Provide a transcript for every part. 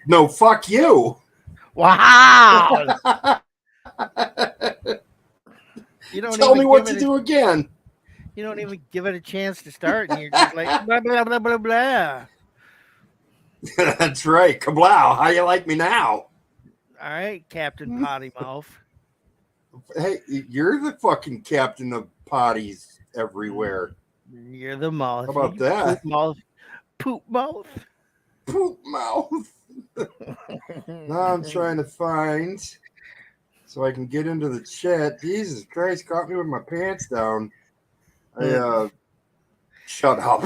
No, fuck you. Wow. You don't Tell me even what give to it a, do again. you don't even give it a chance to start, and you're just like blah blah blah blah blah. That's right. Kablow. How you like me now? All right, Captain Potty Mouth. Hey, you're the fucking captain of potties everywhere. You're the How mouth. about You that? poop mouth. Poop mouth. Poop mouth. Now I'm trying to find so I can get into the chat. Jesus Christ, caught me with my pants down. I shut up.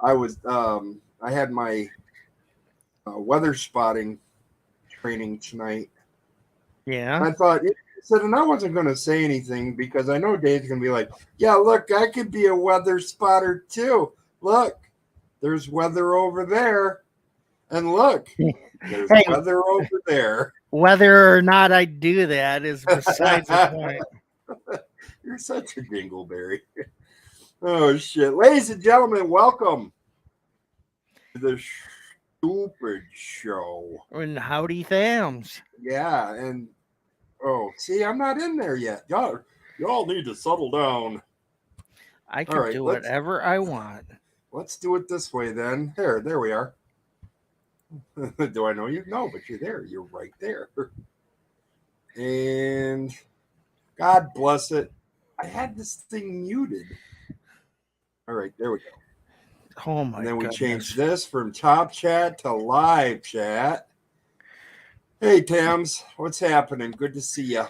I had my weather spotting training tonight. Yeah. I thought I said, and I wasn't going to say anything because I know Dave's going to be like, "Yeah, look, I could be a weather spotter too. Look, there's weather over there, and look, there's Hey, weather over there." whether or not I do that is besides the point. You're such a dingleberry. Oh shit, ladies and gentlemen, welcome to the stupid show. And howdy thams. Yeah, and oh, see, I'm not in there yet. Y'all need to settle down. I All can right, do whatever I want. let's do it this way then. There we are. Do I know you? No, but you're there. You're right there. And God bless it. I had this thing muted. All right, there we go. Oh my And then we goodness. changed this from top chat to live chat. Hey, Tams, what's happening? Good to see you.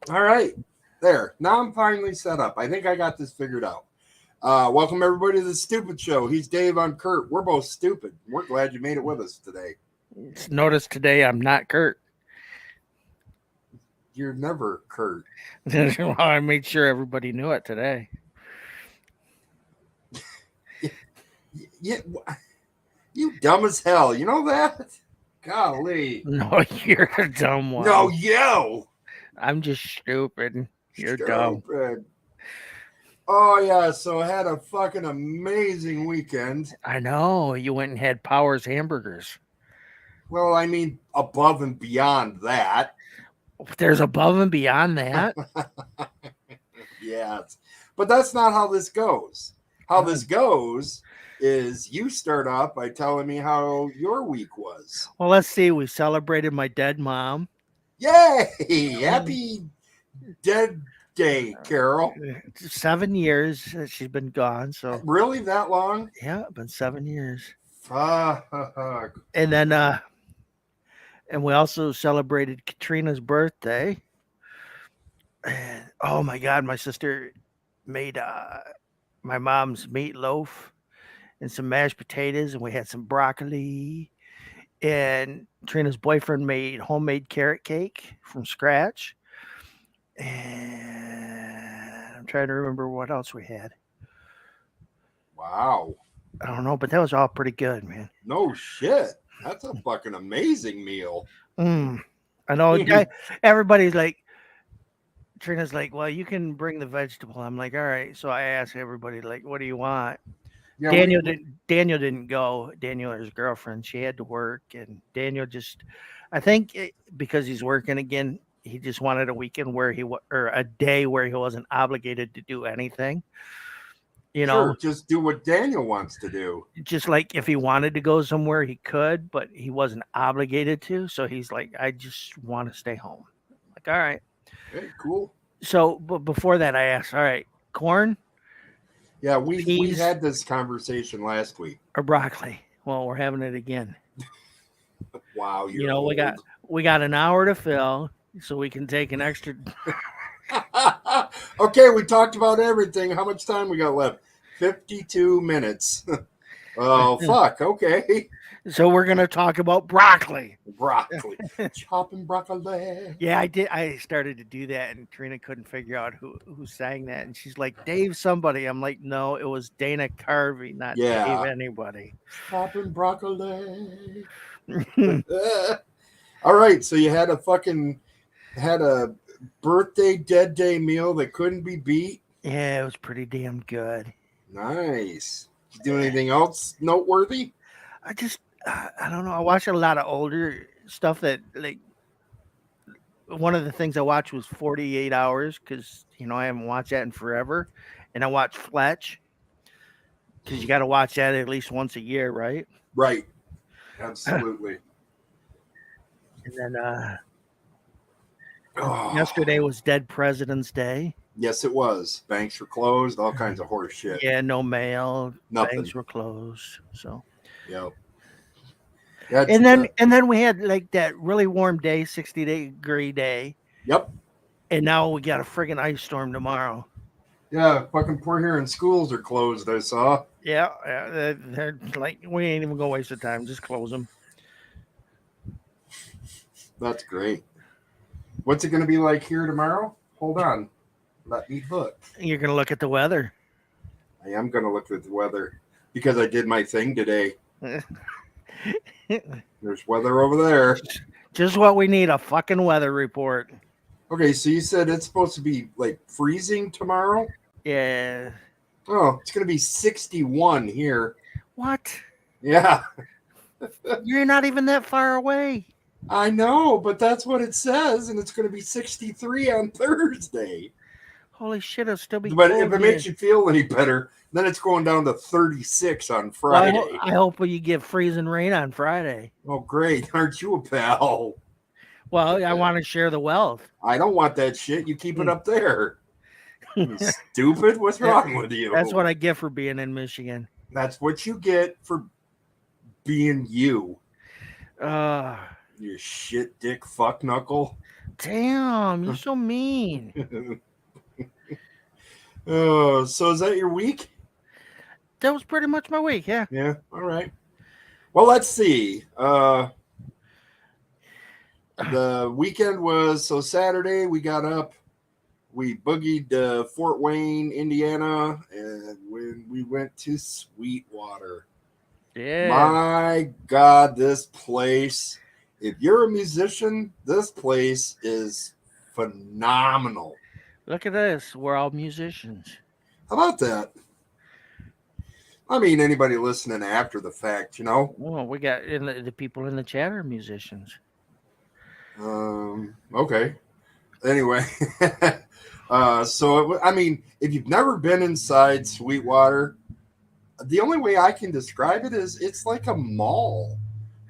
All right, there. Now I'm finally set up. I think I got this figured out. Welcome everybody to the Stupid Show. He's Dave. I'm Kurt. We're both stupid. We're glad you made it with us today. Notice today I'm not Kurt. You're never Kurt. Well, I made sure everybody knew it today. Yeah, you dumb as hell. You know that? Golly. No, you're a dumb one. No, you. I'm just stupid. You're dumb. Stupid. Oh, yeah. So I had a fucking amazing weekend. I know. You went and had Powers hamburgers. Well, I mean, above and beyond that. There's above and beyond that. Yes. But that's not how this goes. How this goes is you start off by telling me how your week was. Well, let's see. We celebrated my dead mom. Yay! Happy Dead Day, Carol. 7 years she's been gone. So Really? That long? yeah, been 7 years. Fuck. And then and we also celebrated Katrina's birthday. And, oh my God, my sister made my mom's meatloaf and some mashed potatoes, and we had some broccoli. And Trina's boyfriend made homemade carrot cake from scratch. And I'm trying to remember what else we had. Wow. I don't know, but that was all pretty good, man. No shit. That's a fucking amazing meal. I know. Everybody's like, Trina's like, well, you can bring the vegetable. I'm like, all right. So I asked everybody, like, what do you want? Yeah, Daniel didn't go. Daniel, his girlfriend, she had to work, and Daniel just, I think, because he's working again, he just wanted a weekend where or a day where he wasn't obligated to do anything. You know, sure, just do what Daniel wants to do. just like if he wanted to go somewhere, he could, but he wasn't obligated to. So he's like, I just want to stay home. Like, all right. Hey, cool. So, but before that, I asked, all right, corn? Yeah, we peas, had this conversation last week. Or broccoli? Well, we're having it again. Wow, You know, we got an hour to fill, so we can take an extra. Okay, we talked about everything. How much time we got left? 52 minutes. Oh, fuck. Okay. So we're going to talk about broccoli. Broccoli. Chopping broccoli. Yeah, I did. I started to do that, and Trina couldn't figure out who sang that. And she's like, Dave somebody. I'm like, no, it was Dana Carvey, not Dave anybody. Chopping broccoli. All right, so you had a birthday dead day meal that couldn't be beat. Yeah, it was pretty damn good. Nice. Did you do anything else noteworthy? I don't know. I watch a lot of older stuff that like one of the things I watched was 48 Hours because I haven't watched that in forever, and I watched Fletch because you got to watch that at least once a year, right? Right. And Absolutely. then Oh, yesterday was Dead President's Day. yes, it was. Banks were closed. All kinds of horse shit. Yeah, no mail. Nothing. Banks were closed. So Yep. That's and then we had like that really warm day, 60-degree day, yep. and now we got a friggin' ice storm tomorrow. Yeah. Fucking poor here in schools are closed. I saw. Yeah, they're like we ain't even gonna waste the time. Just close them. That's great. What's it going to be like here tomorrow? Hold on. Let me look. You're gonna look at the weather. I am going to look at the weather because I did my thing today. There's weather over there. Just what we need, a fucking weather report. Okay, so you said it's supposed to be like freezing tomorrow? Yeah. Oh, it's going to be 61 here. What? Yeah, You're not even that far away. I know, but that's what it says, and it's going to be 63 on Thursday. Holy shit, it'll still be But cold if it here. makes you feel any better, then it's going down to 36 on Well, Friday. I hope you get freezing rain on Friday. Oh, great. Aren't you a pal? Well, I want to share the wealth. I don't want that shit. You keep it up there. You stupid. What's wrong with you? That's what I get for being in Michigan. That's what you get for being you. Uh, You shit dick fuck knuckle. damn, you're so mean. Oh, so is that your week? That was pretty much my week, yeah. Yeah. All right. Well, let's see. The weekend was so Saturday we got up, we boogied to Fort Wayne, Indiana, and when we went to Sweetwater. Yeah. My God, this place. If you're a musician, this place is phenomenal. Look at this. We're all musicians. How about that? I mean, anybody listening after the fact, Well, we got the people in the chat are musicians. Okay. Anyway, I mean, if you've never been inside Sweetwater, the only way I can describe it is it's like a mall.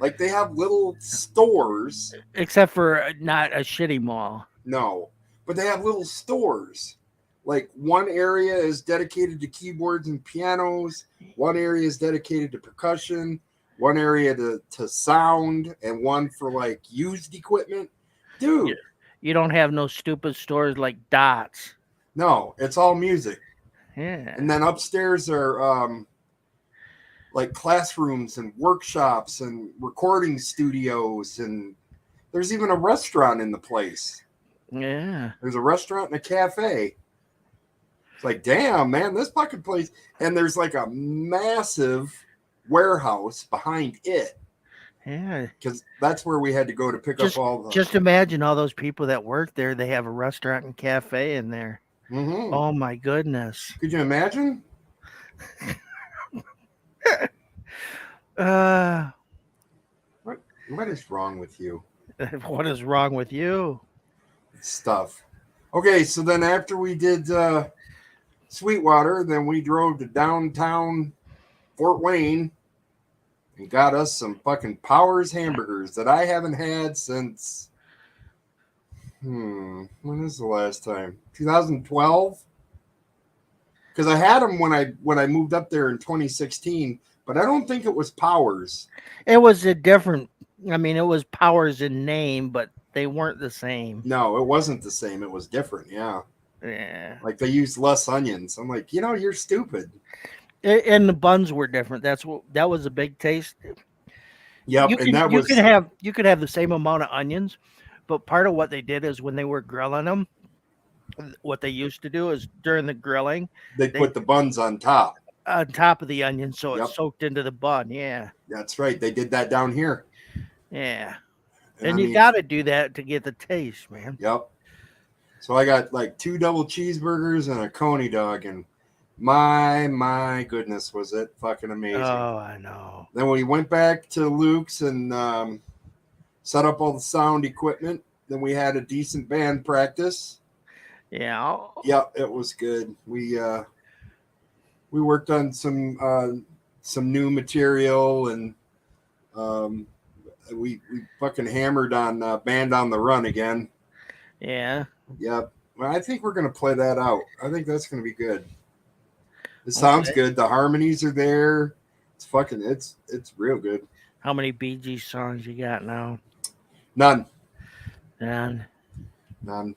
Like they have little stores. Except for not a shitty mall. No, but they have little stores. Like one area is dedicated to keyboards and pianos. One area is dedicated to percussion. One area to sound, and one for like used equipment. Dude. You don't have no stupid stores like Dots. No, it's all music. Yeah. And then upstairs are like classrooms and workshops and recording studios, and there's even a restaurant in the place. Yeah. There's a restaurant and a cafe. It's like, damn, man, this fucking place. And there's like a massive warehouse behind it. Yeah. Because that's where we had to go to pick up all the... Just imagine all those people that work there. They have a restaurant and cafe in there. Mm-hmm. Oh, my goodness. Could you imagine? What is wrong with you? What is wrong with you? Stuff. Okay, so then after we did Sweetwater, then we drove to downtown Fort Wayne and got us some fucking Powers hamburgers that I haven't had since when is the last time? 2012? Because I had them when I moved up there in 2016, but I don't think it was Powers. It was a different, it was Powers in name, but they weren't the same. No, it wasn't the same. It was different, yeah. Yeah. Like they used less onions. I'm like, you're stupid. And the buns were different. That was a big taste. Yep, you could have the same amount of onions, but part of what they did is when they were grilling them, what they used to do is during the grilling, they put the buns on top of the onion, so it soaked into the bun. Yeah, that's right. They did that down here. Yeah, and you got to do that to get the taste, man. Yep. So I got like 2 double cheeseburgers and a coney dog, and My goodness, was it fucking amazing. Oh, I know. Then we went back to Luke's and set up all the sound equipment. Then we had a decent band practice. Yeah. Yeah, it was good. We worked on some new material, and um, we fucking hammered on Band on the Run again. Yeah. Yep. Well, I think we're gonna play that out. I think that's gonna be good. It sounds Okay. good. The harmonies are there. It's real good. How many Bee Gees songs you got now? None. And None.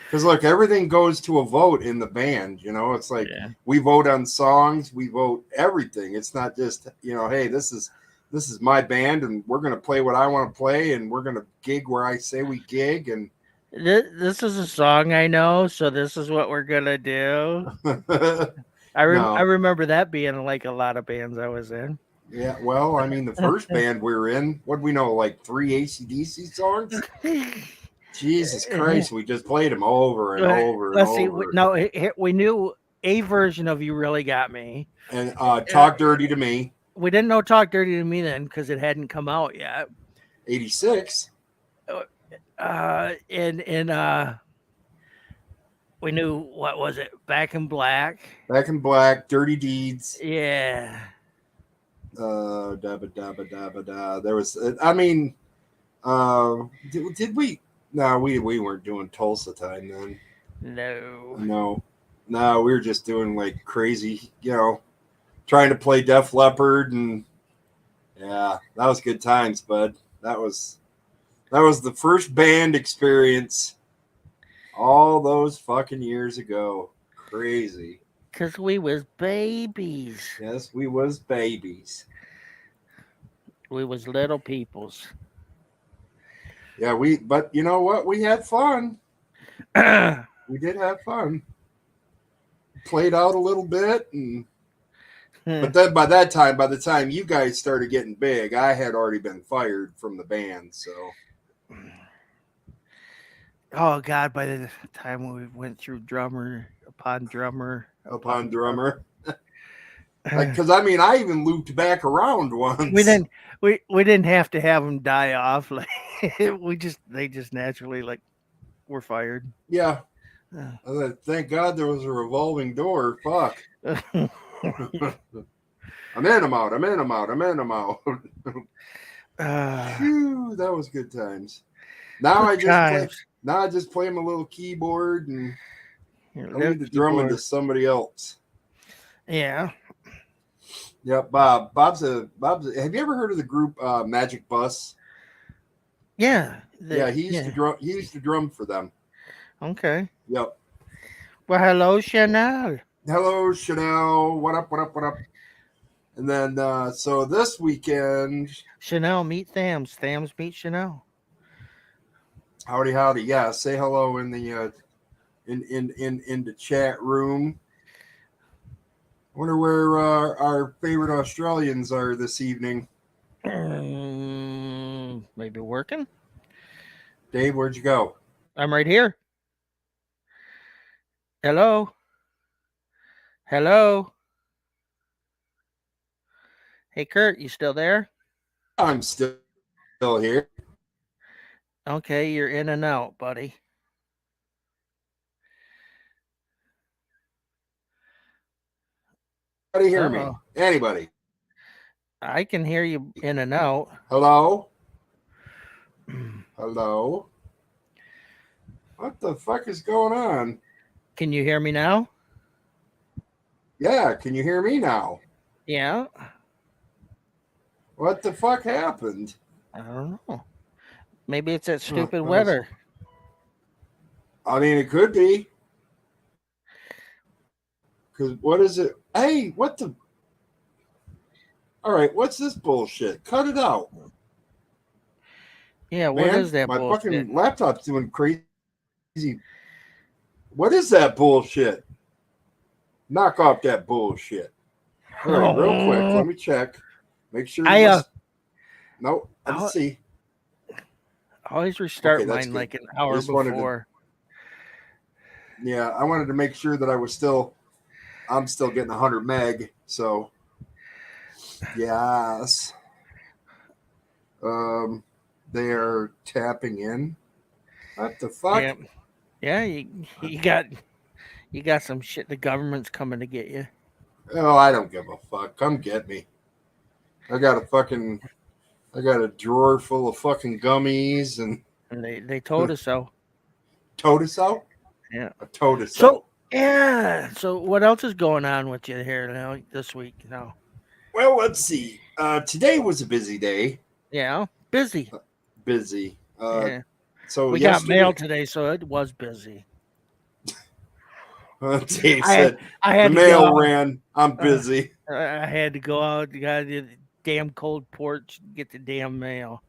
Because look, everything goes to a vote in the band. You know, it's like yeah. we vote on songs, we vote everything. It's not just hey, this is my band, and we're gonna play what I want to play, and we're gonna gig where I say we gig, and This is a song I know, so this is what we're gonna do. I no, remember that being like a lot of bands I was in. yeah. Well, I mean, the first band we were in, what we know, like 3 AC/DC songs. Jesus Christ, we just played them over and over and Let's see. over. No, we knew a version of "You Really Got Me." And Talk Dirty to Me, We didn't know "Talk Dirty to Me" then because it hadn't come out yet. 86. And we knew, what was it? "Back in Black." Back in Black, Dirty Deeds. Yeah. Dabba dabba dabba da. There was, I mean, did we? No, we weren't doing Tulsa time then. No. No, we were just doing like crazy, trying to play Def Leppard, and yeah, that was good times, bud. That was the first band experience all those fucking years ago. Crazy. Because we was babies. Yes, we was babies. We was little peoples. Yeah, but you know what? We had fun. Yeah. We did have fun. Played out a little bit, but then by the time you guys started getting big, I had already been fired from the band. So, Oh God! By the time we went through drummer upon drummer upon upon drummer, drummer, because I mean, I even looped back around we once. didn't we didn't have to have them die off. Like they just naturally like were fired. Yeah, thank God there was a revolving door. Fuck. I'm in, I'm out. I'm in, I'm out. I'm in, I'm out. Phew, that was good times. Now Good I just play. times. Now I just play my little keyboard, and Your I little leave the drumming to keyboard. somebody else. Yeah. Yep, Bob. Bob's a. Have you ever heard of the group Magic Bus? Yeah. Yeah, he used to Yeah. drum. He used to drum for them. Okay. Yep. Well, hello, Chanel. Hello, Chanel. What up? What up? What up? And then so this weekend, Chanel meet Thams. Thams meet Chanel. howdy, howdy. Yeah, say hello in the in the chat room. Wonder where our favorite Australians are this evening. Maybe working. Dave, where'd you go? I'm right here. Hello. Hello. Hey, Kurt, you still there? I'm still here. Okay, you're in and out, buddy. Anybody hear me? Uh-oh. Anybody? I can hear you in and out. Hello? Hello? What the fuck is going on? Can you hear me now? Yeah, can you hear me now? Yeah. What the fuck happened? I don't know. Maybe it's that stupid weather. I mean, it could be. Because what is it? Hey, what the? All right, what's this bullshit? Cut it out. Yeah, what Man, is that my bullshit? fucking laptop's doing crazy. What is that bullshit? Knock off that bullshit. All right, real quick, let me check. Make sure. No, let's see. I always restart Okay, that's mine good. like an hour Just wanted to- before. Yeah, I wanted to make sure that I was still I'm still getting 100 meg. So, yes. They are tapping in. What the fuck? Yeah, yeah. You got some shit. The government's coming to get you. Oh, I don't give a fuck. Come get me. I got a drawer full of fucking gummies and And they told us so. Totiso? Yeah. A Totiso. So yeah. So what else is going on with you here now this week? Well, let's see. Today was a busy day. Yeah. Busy. Busy. Yeah. So We got yesterday, mail today, so it was busy. Dave I had said, I the had to mail go. ran. I'm busy. I had to go out. Got the damn cold porch. Get the damn mail.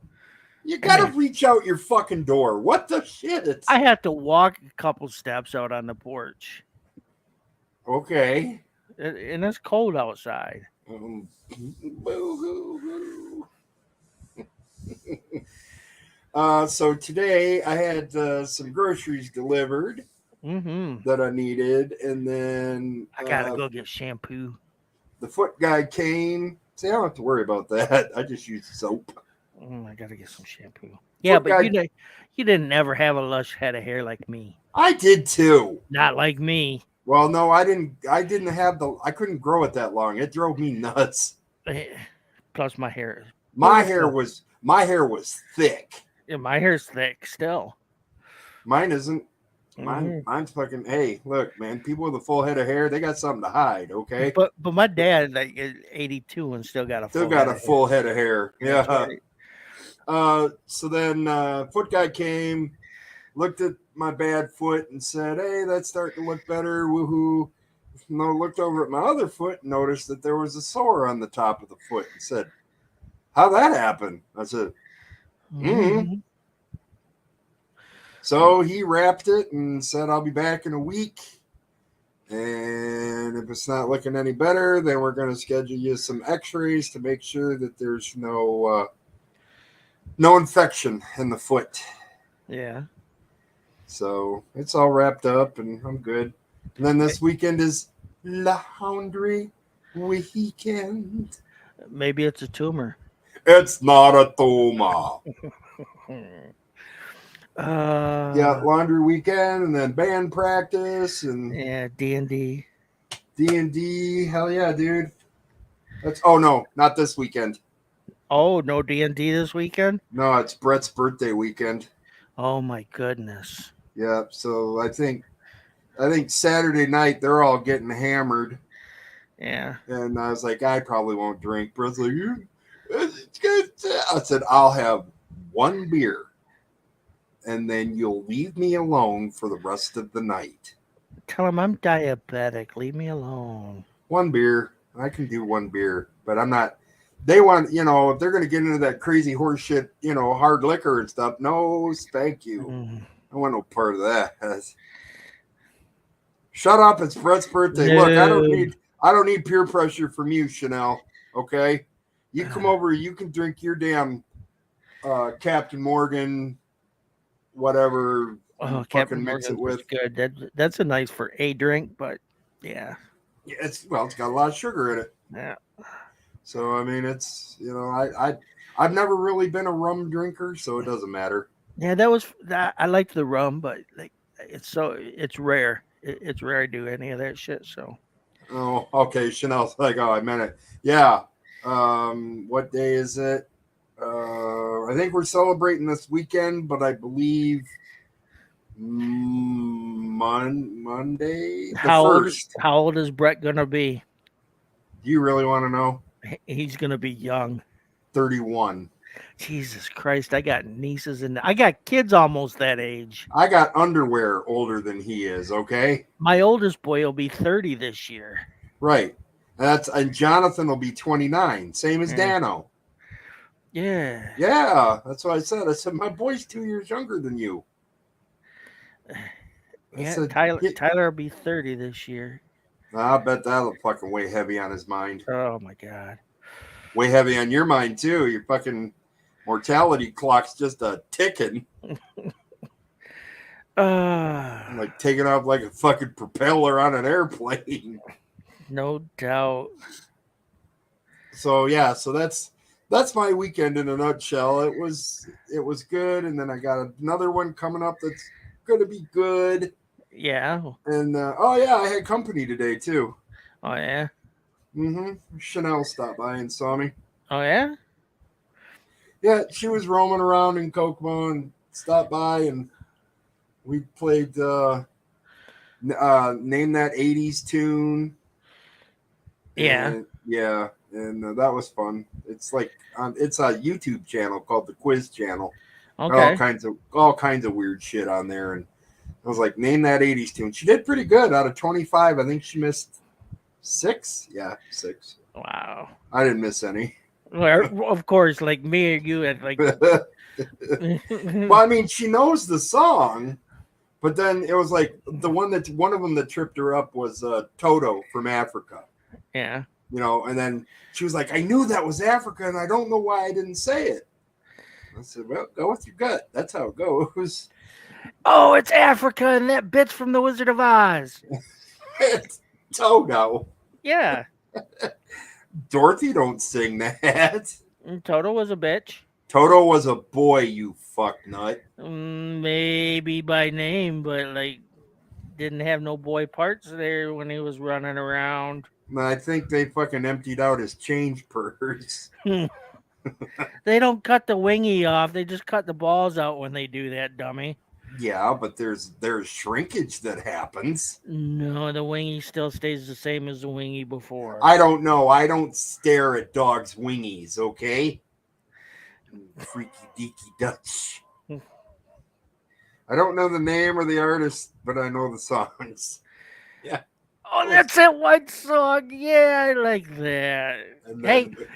You And gotta reach out your fucking door. What the shit? It's I have to walk a couple steps out on the porch, okay. and it's cold outside. Boo-hoo-hoo. So today I had some groceries delivered Mm-hmm. that I needed, and then I gotta go get shampoo. the foot guy came. See, I don't have to worry about that. I just use soap. I gotta get some shampoo. Yeah, Foot but guy, you didn't ever have a lush head of hair like me. I did too. Not like me. Well, no, I didn't. I didn't have the. I couldn't grow it that long. It drove me nuts. Plus my hair. My hair was thick. Yeah, my hair's thick still. Mine isn't. Mhm. Mine's fucking. Hey, look, man. People with a full head of hair, they got something to hide. Okay. But my dad like is 82 and still got a Still full got head a of full hair. head of hair. That's Yeah. right. So then foot guy came, looked at my bad foot and said, "Hey, that's starting to look better. Woohoo!" No, looked over at my other foot and noticed that there was a sore on the top of the foot and said, "How'd that happen?" I said, "Hmm." Mhm. So he wrapped it and said, "I'll be back in a week. And if it's not looking any better, then we're going to schedule you some X-rays to make sure that there's no infection in the foot." Yeah. So it's all wrapped up, and I'm good. And then this weekend is laundry weekend. Maybe it's a tumor. It's not a tumor. Yeah, Uh, laundry weekend, and then band practice and yeah, D&D. D&D. Hell yeah, dude. No, not this weekend. Oh, no D&D this weekend? No, it's Brett's birthday weekend. Oh my goodness. Yeah, so I think Saturday night they're all getting hammered, Yeah. and I was like, I probably won't drink. Brett's like, it's good. I said, I'll have one beer, and then you'll leave me alone for the rest of the night. Tell him I'm diabetic. Leave me alone. One beer. I can do one beer, but I'm not. They want, if they're going to get into that crazy horse shit, hard liquor and stuff. No, thank you. Mm. I want no part of that. Shut up! It's Brett's birthday. No. Look, I don't need peer pressure from you, Chanel. Okay, you come over. You can drink your damn Captain Morgan, whatever. Oh, You Captain fucking mix Morgan's it with. good. That's a nice for a drink, but yeah. Yeah, it's got a lot of sugar in it. Yeah. So I mean, it's I've never really been a rum drinker, so it doesn't matter. Yeah, that. I liked the rum, but like it's rare. It's rare to do any of that shit. So. Oh, okay. Chanel's like, oh, I meant it. Yeah. What day is it? I think we're celebrating this weekend, but I believe Monday the first. How old is Brett gonna be? Do you really want to know? He's gonna be young. 31. Jesus Christ! I got nieces and I got kids almost that age. I got underwear older than he is. Okay. My oldest boy will be 30 this year. Right. And Jonathan will be 29, same as Dano. Yeah. Yeah, that's what I said. I said my boy's 2 years younger than you. Yeah, Tyler will be 30 this year. I bet that'll fucking weigh heavy on his mind. Oh my god. Way heavy on your mind too. Your fucking mortality clock's just a ticking. Like taking off like a fucking propeller on an airplane. No doubt. So yeah, so that's my weekend in a nutshell. It was good, and then I got another one coming up that's gonna be good. Yeah. And oh yeah, I had company today too. Oh yeah. Chanel stopped by and saw me. Oh yeah. Yeah, she was roaming around in Kokomo and stopped by, and we played name that '80s tune, Yeah. and yeah, and that was fun. It's like it's a YouTube channel called the Quiz Channel. Got Okay. all kinds of weird shit on there, and I was like, name that '80s tune. She did pretty good. Out of 25, I think she missed 6. Yeah, 6. Wow. I didn't miss any. Well, of course, like me or you had like. Well, I mean, she knows the song, but then it was like one of them that tripped her up was Toto from Africa. Yeah. And then she was like, I knew that was Africa, and I don't know why I didn't say it. I said, well, go with your gut. That's how it goes. Oh, it's Africa and that bitch from the Wizard of Oz. It's Toto. Yeah. Dorothy don't sing that. Toto was a bitch. Toto was a boy, you fuck nut. Maybe by name, but like didn't have no boy parts there when he was running around. I think they fucking emptied out his change purse. They don't cut the wingy off. They just cut the balls out when they do that, dummy. Yeah, but there's shrinkage that happens. No, the wingy still stays the same as the wingy before. I don't know. I don't stare at dogs' wingies, okay? Freaky deaky Dutch. I don't know the name or the artist, but I know the songs. Yeah. Oh, that's that white song. Yeah, I like that.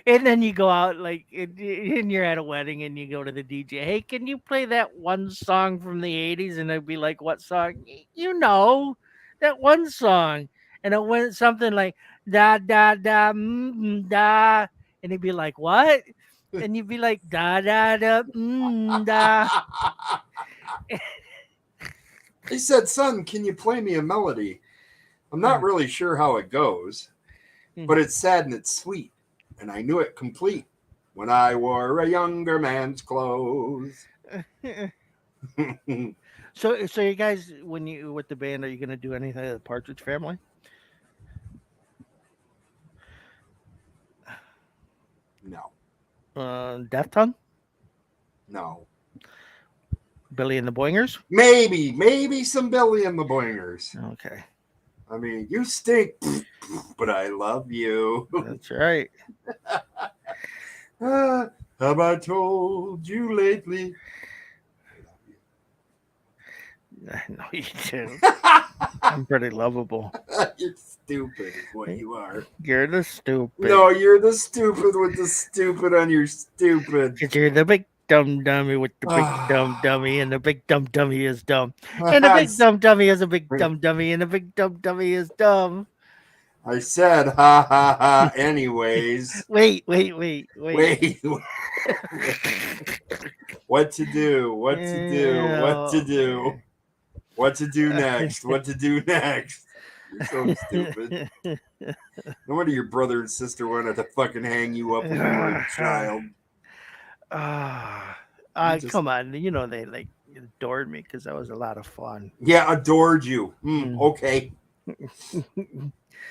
And then you go out like and you're at a wedding and you go to the DJ. Hey, can you play that one song from the '80s? And they'd be like, "What song?" You know, that one song. And it went something like da da da da, and he'd be like, "What?" And you'd be like da da da da. He said, son, can you play me a melody? I'm not really sure how it goes, but it's sad and it's sweet, and I knew it complete when I wore a younger man's clothes. So you guys, when you with the band, are you going to do anything of the Partridge Family? No. Death Tongue? No. Billy and the Boingers? Maybe some Billy and the Boingers. Okay. I mean, you stink, but I love you. That's right. Have I told you lately? I know you do. I'm pretty lovable. You're stupid is what you are. You're the stupid. No, you're the stupid with the stupid on your stupid. Because you're the big dumb dummy with the big dumb dummy, and the big dumb dummy is dumb. And the big dumb dummy is a big dumb dummy, and the big dumb dummy is dumb. I said ha ha ha anyways. Wait. What to do? What to do next? You're so stupid. No wonder your brother and sister wanted to fucking hang you up when you were a child. Come on. You know, they like adored me because that was a lot of fun. Yeah, adored you. Okay.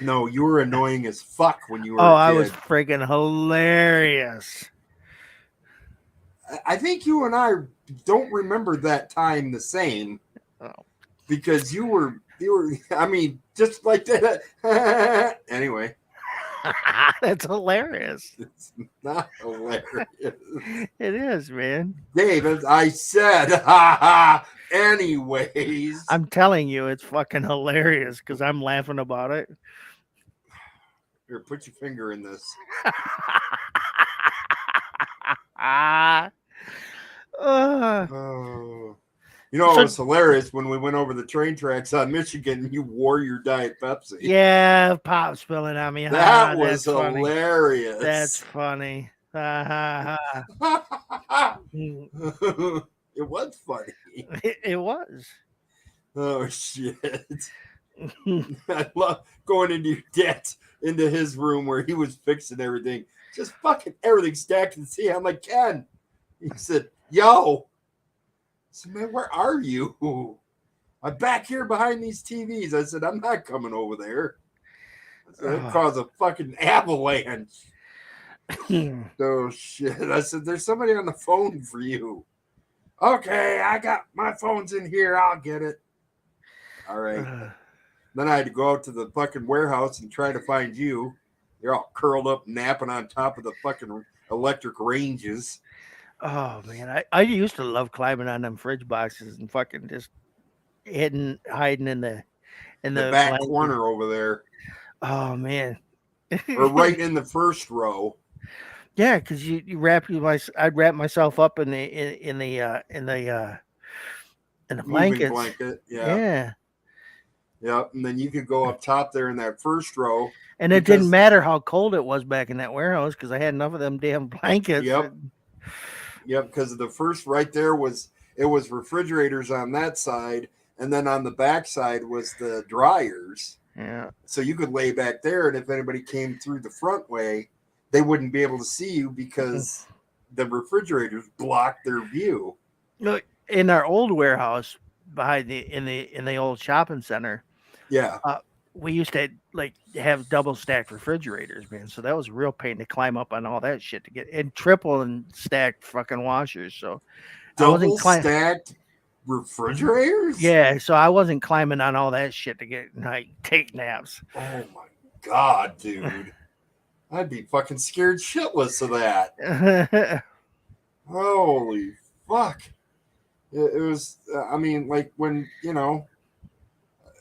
No, you were annoying as fuck when you were a kid. I was freaking hilarious. I think you and I don't remember that time the same. Oh. Because you were, I mean, just like that. Anyway. That's hilarious. It's not hilarious. It is, man. David, I said, ha ha. Anyways. I'm telling you, it's fucking hilarious because I'm laughing about it. Here, put your finger in this. You know, it was hilarious when we went over the train tracks on Michigan and you wore your Diet Pepsi. Yeah, pop spilling on me. That was hilarious. Funny. That's funny. It was funny. It was. Oh, shit. I love going into your dad's into his room where he was fixing everything. Just fucking everything stacked in the sea. I'm like, Ken. He said, yo. I said, man, where are you? I'm back here behind these TVs. I said, I'm not coming over there. I said, it caused a fucking avalanche. Oh, shit. I said, there's somebody on the phone for you. Okay, I got my phone's in here. I'll get it. All right. Then I had to go out to the fucking warehouse and try to find you. You're all curled up, napping on top of the fucking electric ranges. Oh man, I used to love climbing on them fridge boxes and fucking just hiding in the back blanket. corner over there. Oh man. Or right in the first row. Yeah, because I'd wrap myself up in the Moving blankets. blanket. Yeah. Yep. And then you could go up top there in that first row. And it didn't matter how cold it was back in that warehouse because I had enough of them damn blankets. Yep. Yep, because the first right there was refrigerators on that side, and then on the back side was the dryers. Yeah. So you could lay back there, and if anybody came through the front way, they wouldn't be able to see you because the refrigerators blocked their view. Look, in our old warehouse behind in the old shopping center. Yeah. We used to like have double stacked refrigerators, man. So that was a real pain to climb up on all that shit to get and triple and stacked fucking washers. So double stacked refrigerators? Yeah, so I wasn't climbing on all that shit to get take naps. Oh my god, dude. I'd be fucking scared shitless of that. Holy fuck. It was, I mean, like when, you know,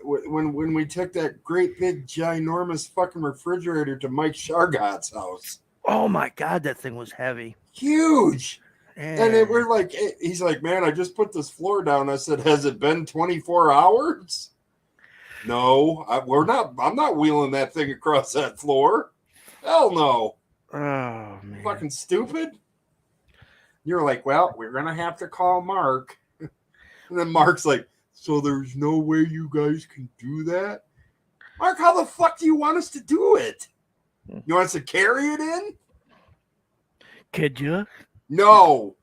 when we took that great big ginormous fucking refrigerator to Mike Shargot's house. Oh my god, that thing was heavy. Huge. Yeah. And we're like, he's like, man, I just put this floor down. I said, has it been 24 hours? No, I'm not wheeling that thing across that floor. Hell no. Oh man. Fucking stupid. You're like, well, we're gonna have to call Mark. And then Mark's like, so there's no way you guys can do that? Mark, how the fuck do you want us to do it? You want us to carry it in? Could you? No.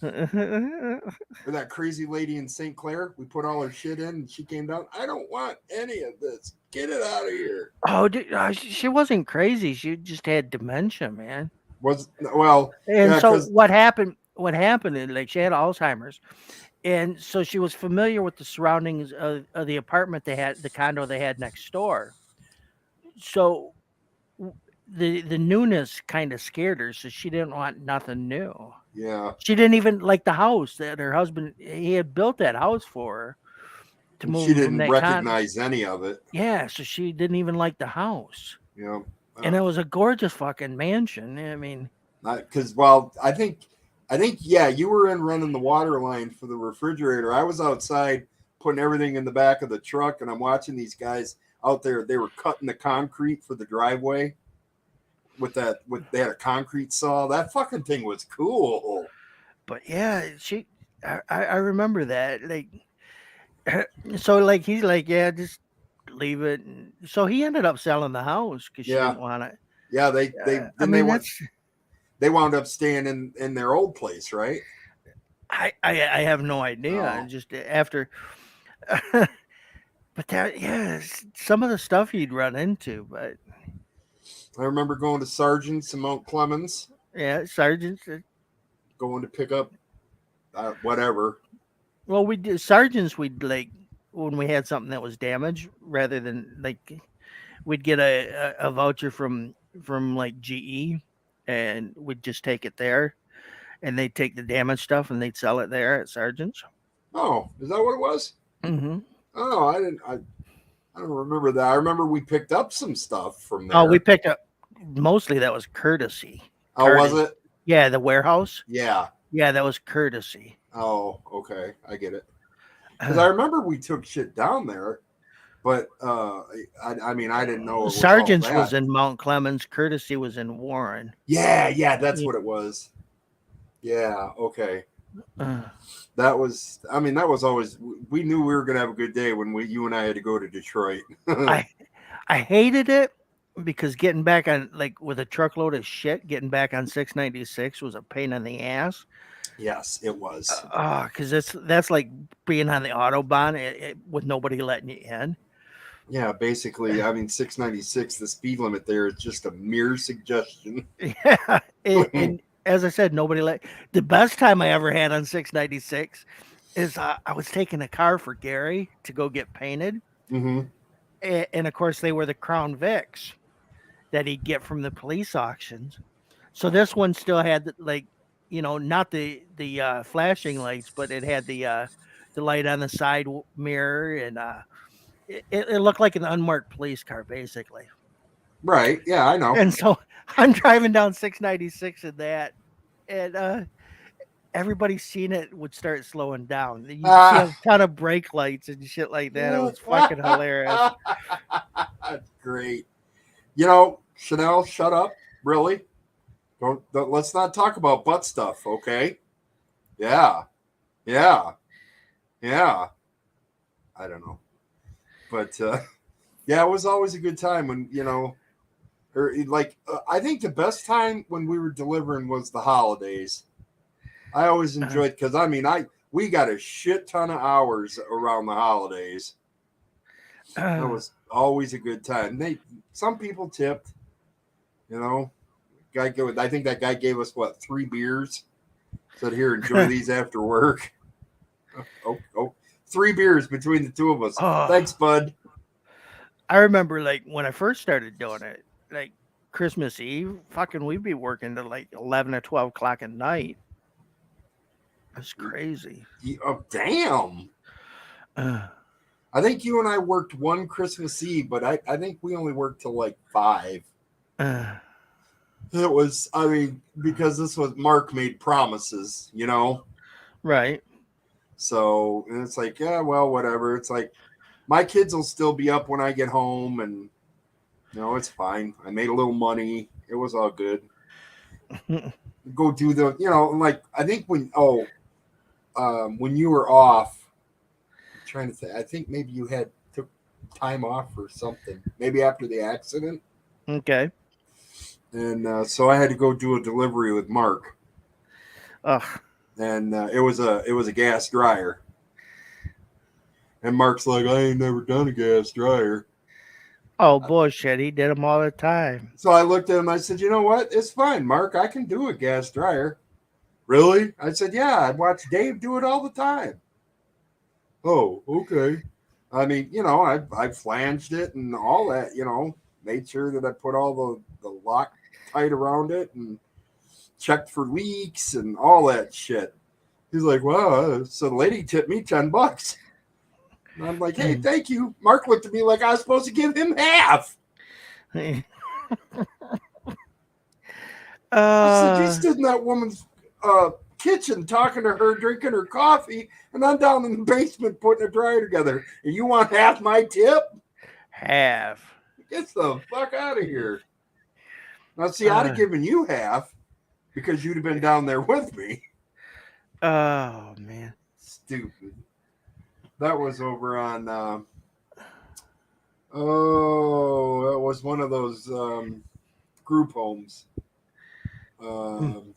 Or that crazy lady in St. Clair, we put all her shit in and she came down. I don't want any of this. Get it out of here. Oh, dude, she wasn't crazy. She just had dementia, man. And so what happened? What happened is like she had Alzheimer's. And so she was familiar with the surroundings of the apartment they had, the condo they had next door. So the newness kind of scared her, so she didn't want nothing new. Yeah. She didn't even like the house that her husband, he had built that house for her to move. She didn't recognize any of it. Yeah, so she didn't even like the house. Yeah. And it was a gorgeous fucking mansion. I mean, because I think yeah, you were in running the water line for the refrigerator. I was outside putting everything in the back of the truck, and I'm watching these guys out there. They were cutting the concrete for the driveway they had a concrete saw. That fucking thing was cool. But yeah, I remember that. Like, so like he's like, yeah, just leave it. And so he ended up selling the house because she didn't want it. Yeah, they wound up staying in their old place, right? I have no idea. Oh. Just after, but that, yeah, some of the stuff he'd run into. But I remember going to Sargent's in Mount Clemens. Yeah, Sargent's. Going to pick up whatever. Well, we did Sargent's. We'd like when we had something that was damaged, rather than like we'd get a voucher from like GE. And we'd just take it there, and they'd take the damaged stuff and they'd sell it there at Sargent's. Oh, is that what it was? Mm-hmm. Oh, I don't remember that. I remember we picked up some stuff from there. Oh, we picked up mostly that was courtesy. Oh, was it? Yeah, the warehouse. Yeah. Yeah, that was courtesy. Oh, okay, I get it. Because I remember we took shit down there. But I mean, I didn't know. Sargent's was in Mount Clemens. Courtesy was in Warren. Yeah, that's what it was. Yeah, okay. That was always. We knew we were gonna have a good day when you and I had to go to Detroit. I hated it because getting back on like with a truckload of shit, getting back on 696 was a pain in the ass. Yes, it was. Because that's like being on the autobahn with nobody letting you in. Yeah, basically, I mean, 696, the speed limit there is just a mere suggestion. Yeah, and as I said, nobody let. The best time I ever had on 696 is I was taking a car for Gary to go get painted, Mm-hmm. and of course they were the Crown Vics that he'd get from the police auctions. So this one still had like, not the flashing lights, but it had the light on the side mirror, and it looked like an unmarked police car basically. Right. Yeah, I know. And so I'm driving down 696 in that, and everybody seen it would start slowing down. You'd see a Ah. ton of brake lights and shit like that. It was fucking hilarious. That's great. You know, Chanel, shut up. Really? Don't let's not talk about butt stuff, okay? Yeah. Yeah. Yeah. I don't know. But yeah, it was always a good time when, or like I think the best time when we were delivering was the holidays. I always enjoyed because I mean we got a shit ton of hours around the holidays. That was always a good time. Some people tipped, you know. I think that guy gave us what 3 beers. Said here, enjoy these after work. Oh, 3 beers between the two of us. Thanks, bud. I remember like when I first started doing it, like Christmas Eve, fucking we'd be working to like 11 or 12 o'clock at night. It's crazy. Oh, damn. I think you and I worked one Christmas Eve, but I think we only worked till like 5. It was, I mean, because this was Mark made promises, Right. So, and it's like, yeah, well, whatever. It's like, my kids will still be up when I get home, and, it's fine. I made a little money. It was all good. Go do the, like, I think when you were off, I'm trying to think, I think maybe you took time off or something, maybe after the accident. Okay. And so I had to go do a delivery with Mark. Ugh. And it was a gas dryer. And Mark's like, I ain't never done a gas dryer. Oh, bullshit. He did them all the time. So I looked at him. I said, you know what? It's fine, Mark. I can do a gas dryer. Really? I said, yeah. I watch Dave do it all the time. Oh, okay. I mean, I flanged it and all that, made sure that I put all the lock tight around it and checked for leaks and all that shit. He's like, wow. So the lady tipped me $10. And I'm like, hey, thank you. Mark looked at me like I was supposed to give him half. I said, you stood in that woman's kitchen talking to her, drinking her coffee, and I'm down in the basement putting a dryer together. And you want half my tip? Half. Get the fuck out of here. Now, see, I'd have given you half because you'd have been down there with me. Oh, man. Stupid. That was over on, that was one of those group homes on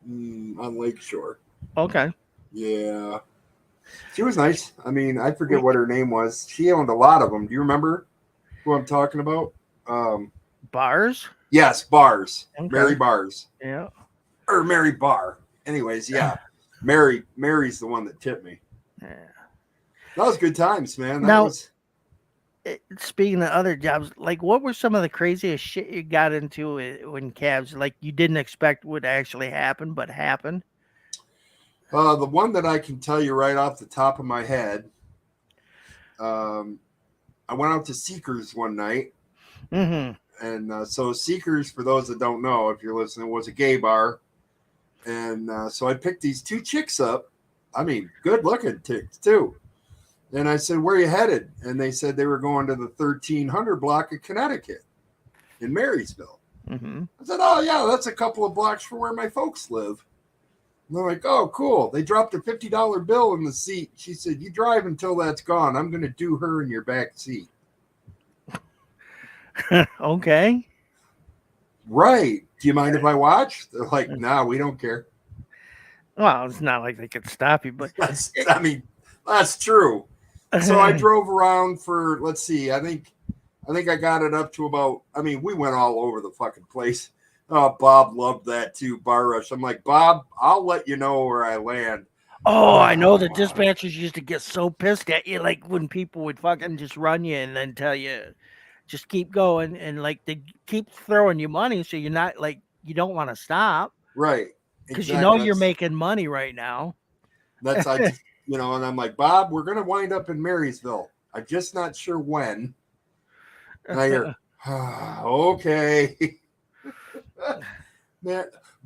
Lakeshore. Okay. Yeah. She was nice. I mean, I forget what her name was. She owned a lot of them. Do you remember who I'm talking about? Bars? Yes, Bars. Okay. Mary Bars. Yeah. Or Mary Bar. Anyways, yeah. Mary's the one that tipped me. Yeah. That was good times, man. Speaking of other jobs, like what were some of the craziest shit you got into when cabs, like you didn't expect would actually happen, but happened? The one that I can tell you right off the top of my head, I went out to Seekers one night. Mm-hmm. And so Seekers, for those that don't know, if you're listening, was a gay bar. And so I picked these 2 chicks up. I mean, good looking chicks too. And I said, where are you headed? And they said they were going to the 1300 block of Connecticut in Marysville. Mm-hmm. I said, oh, yeah, that's a couple of blocks from where my folks live. And they're like, oh, cool. They dropped a $50 bill in the seat. She said, you drive until that's gone. I'm going to do her in your back seat. Okay. Right. Do you mind if I watch? They're like, nah, we don't care. Well, it's not like they could stop you, but I mean, that's true. So I drove around for, let's see, I think I got it up to about, I mean, we went all over the fucking place. Bob loved that too, Bar Rush. I'm like, Bob, I'll let you know where I land. oh, I know the dispatchers used to get so pissed at you, like when people would fucking just run you and then tell you just keep going, and like they keep throwing you money, so you're not like you don't want to stop Right. because you know Exactly. you're making money right now. I just, and I'm like, Bob, we're going to wind up in Marysville. I'm just not sure when. And I hear, okay. Man,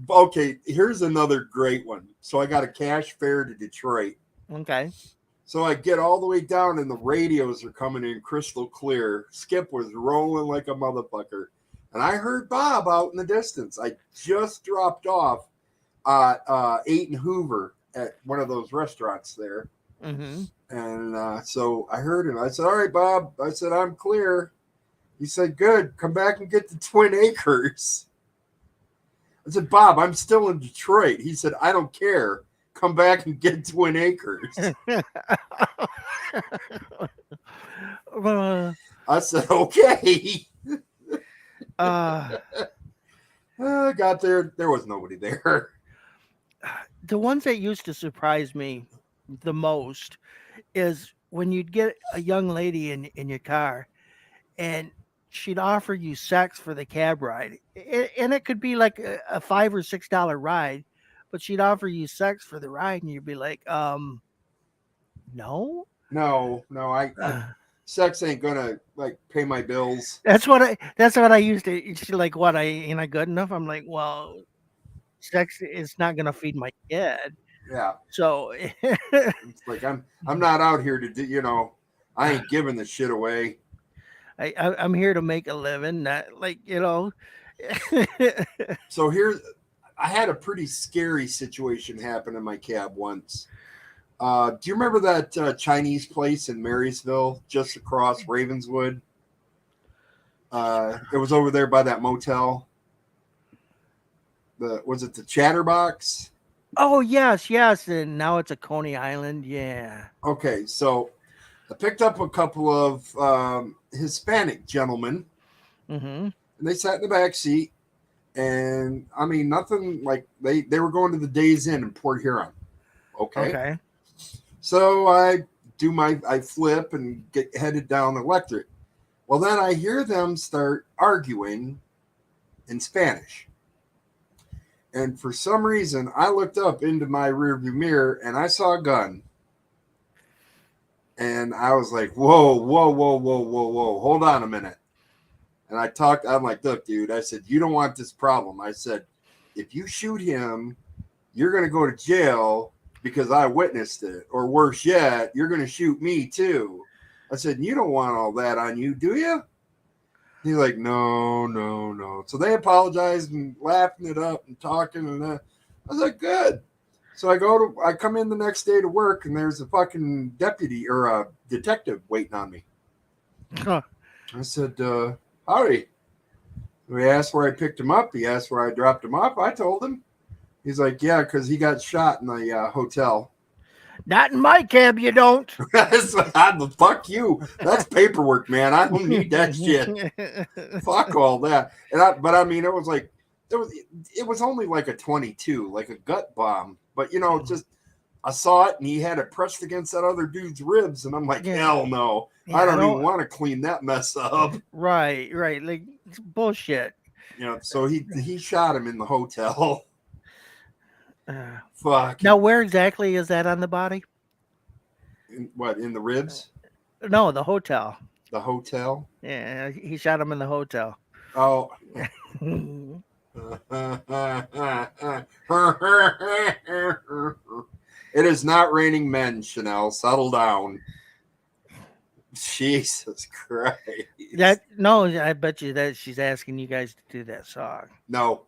okay, here's another great one. So I got a cash fare to Detroit. Okay. So I get all the way down, and the radios are coming in crystal clear. Skip was rolling like a motherfucker. And I heard Bob out in the distance. I just dropped off 8 and Hoover at one of those restaurants there. Mm-hmm. And so I heard him. I said, all right, Bob. I said, I'm clear. He said, good. Come back and get the Twin Acres. I said, Bob, I'm still in Detroit. He said, I don't care. Come back and get Twin Acres. I said, okay. uh, I got there. There was nobody there. the ones that used to surprise me the most is when you'd get a young lady in your car and she'd offer you sex for the cab ride. And it could be like a $5 or $6 ride, but she'd offer you sex for the ride and you'd be like, no. No, sex ain't gonna like pay my bills. That's what I used to. She's like, what? I ain't I good enough? I'm like, well, sex is not gonna feed my kid. Yeah, So it's like I'm not out here to do. I ain't giving the shit away. I'm here to make a living, not like So I had a pretty scary situation happen in my cab once. Do you remember that Chinese place in Marysville, just across Ravenswood? It was over there by that motel. Was it the Chatterbox? Oh yes, and now it's a Coney Island. Yeah. Okay, so I picked up a couple of Hispanic gentlemen, Mm-hmm. and they sat in the back seat. And I mean, nothing like they were going to the Days Inn in Port Huron. Okay, Okay. so I flip and get headed down Electric. Well, then I hear them start arguing in Spanish. And for some reason, I looked up into my rearview mirror and I saw a gun. And I was like, whoa, whoa, whoa, whoa, whoa, whoa. Hold on a minute. And I'm like, look, dude, I said, you don't want this problem. I said, if you shoot him, you're going to go to jail because I witnessed it. Or worse yet, you're going to shoot me too. I said, you don't want all that on you, do you? He's like, no, no, no. So they apologized and laughing it up and talking. And I was like, good. So I come in the next day to work and there's a fucking deputy or a detective waiting on me. Huh. I said, howdy. He asked where I picked him up. He asked where I dropped him off. I told him. He's like, yeah, because he got shot in the hotel. Not in my cab, you don't. Fuck you. That's paperwork, man. I don't need that shit. Fuck all that. But I mean, it was only like a 22, like a gut bomb. But just I saw it and he had it pressed against that other dude's ribs, and I'm like, hell no. Yeah, I don't even want to clean that mess up. Right. Like it's bullshit. So he shot him in the hotel. Fuck. Now, where exactly is that on the body? In the ribs? No, the hotel. The hotel? Yeah, he shot him in the hotel. Oh. It is not raining men, Chanel. Settle down. Jesus Christ. I bet you that she's asking you guys to do that song. No.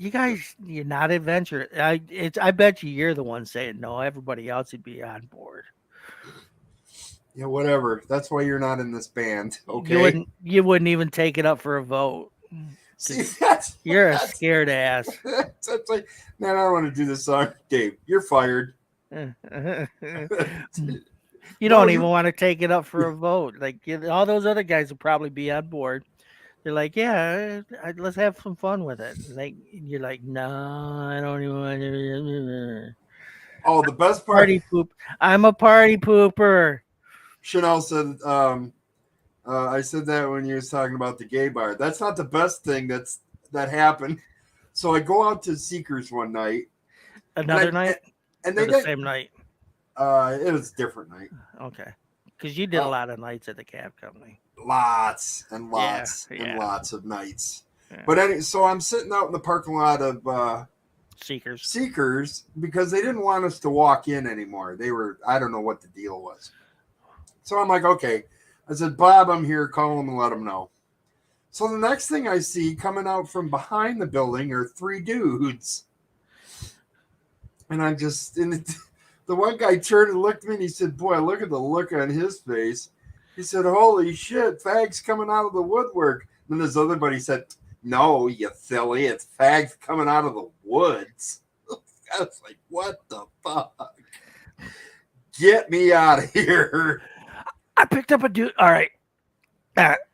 You guys, you're not adventurous. I bet you're the one saying no. Everybody else would be on board. Yeah, whatever. That's why you're not in this band, You okay? wouldn't even take it up for a vote See, because that's you're a that's scared ass. that's like, man, I don't want to do this song. Dave, you're fired. You No, don't even you. want to take it up for a vote. Like all those other guys will probably be on board. They're like, yeah, let's have some fun with it. Like you're like, no, I don't even want to. Oh, the best part. Party poop. I'm a party pooper. Chanel said, I said that when you was talking about the gay bar. That's not the best thing that happened. So I go out to Seekers one night, and Another night and or they the got same night? it was a different night. Okay, because you did a Uh, lot of nights at the cab company. lots and Yeah, lots and yeah, lots of nights. yeah. But so I'm sitting out in the parking lot of Seekers. Seekers because they didn't want us to walk in anymore. They were, I don't know what the deal was. So I'm like, okay. I said, Bob, I'm here. Call him and let him know. So the next thing I see coming out from behind the building are three dudes. And I just, the one guy turned and looked at me and he said, boy, look at the look on his face. He said, holy shit, fags coming out of the woodwork. And then this other buddy said, no, you silly, it's fags coming out of the woods. I was like, what the fuck? Get me out of here. I picked up a dude. All right.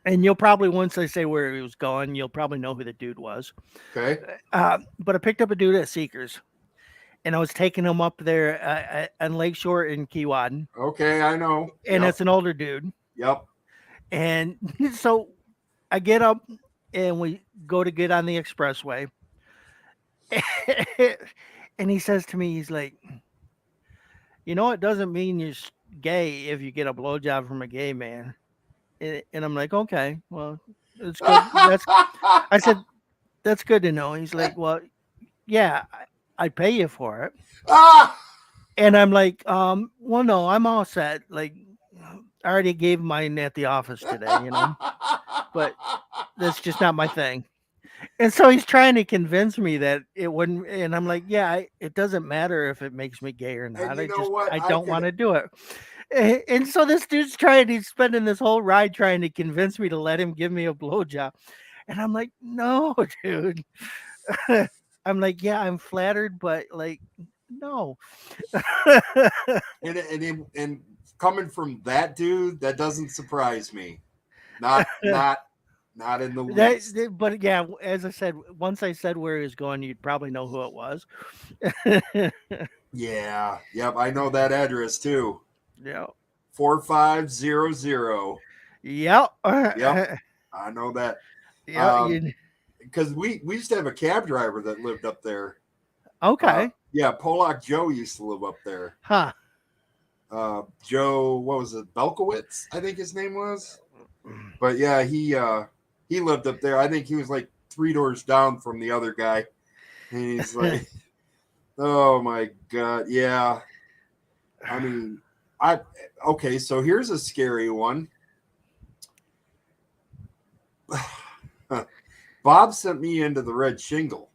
And you'll probably, once I say where he was going, you'll probably know who the dude was. Okay. But I picked up a dude at Seekers, and I was taking him up there on Lakeshore in Keewatin. Okay, I know. And Yep. it's an older dude. Yep. And so I get up and we go to get on the expressway. And he says to me, he's like, you know, it doesn't mean you're gay if you get a blowjob from a gay man. And I'm like, okay, well, it's good. I said, that's good to know. He's like, well, yeah, I'd pay you for it. Ah! And I'm like, well, no, I'm all set. Like, I already gave mine at the office today, you know, but that's just not my thing. And so he's trying to convince me that it wouldn't. And I'm like, yeah, it doesn't matter if it makes me gay or And not. you know what? I don't want to do it. And so this dude's he's spending this whole ride trying to convince me to let him give me a blowjob. And I'm like, no, dude. I'm like, yeah, I'm flattered, but like, no. and coming from that dude, that doesn't surprise me. Not in the least. But yeah, as I said, once I said where he was going, you'd probably know who it was. Yeah. Yep. I know that address too. Yeah. 4500. Yep. Yep. I know that. Yeah. Because we used to have a cab driver that lived up there. Okay. Yeah, Polak Joe used to live up there. Huh. Joe, what was it? Belkowitz, I think his name was. But yeah, he lived up there. I think he was like 3 doors down from the other guy. And he's like, oh my God. Yeah. I mean, okay, so here's a scary one. Bob sent me into the Red Shingle.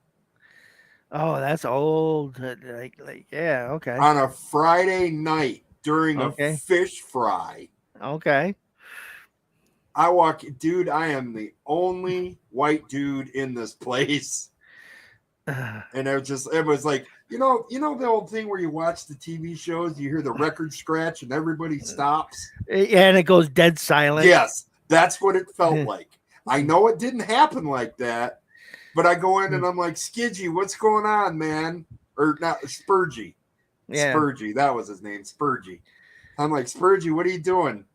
Oh, that's old. Like yeah, okay. On a Friday night during a fish fry. Okay. I walk, dude, I am the only white dude in this place. And it was like, you know the old thing where you watch the TV shows, you hear the record scratch and everybody stops? Yeah, and it goes dead silent. Yes, that's what it felt like. I know it didn't happen like that, but I go in and I'm like, Skidgy, what's going on, man? Or not, Spurgy. Yeah. Spurgy, that was his name, Spurgy. I'm like, Spurgy, what are you doing?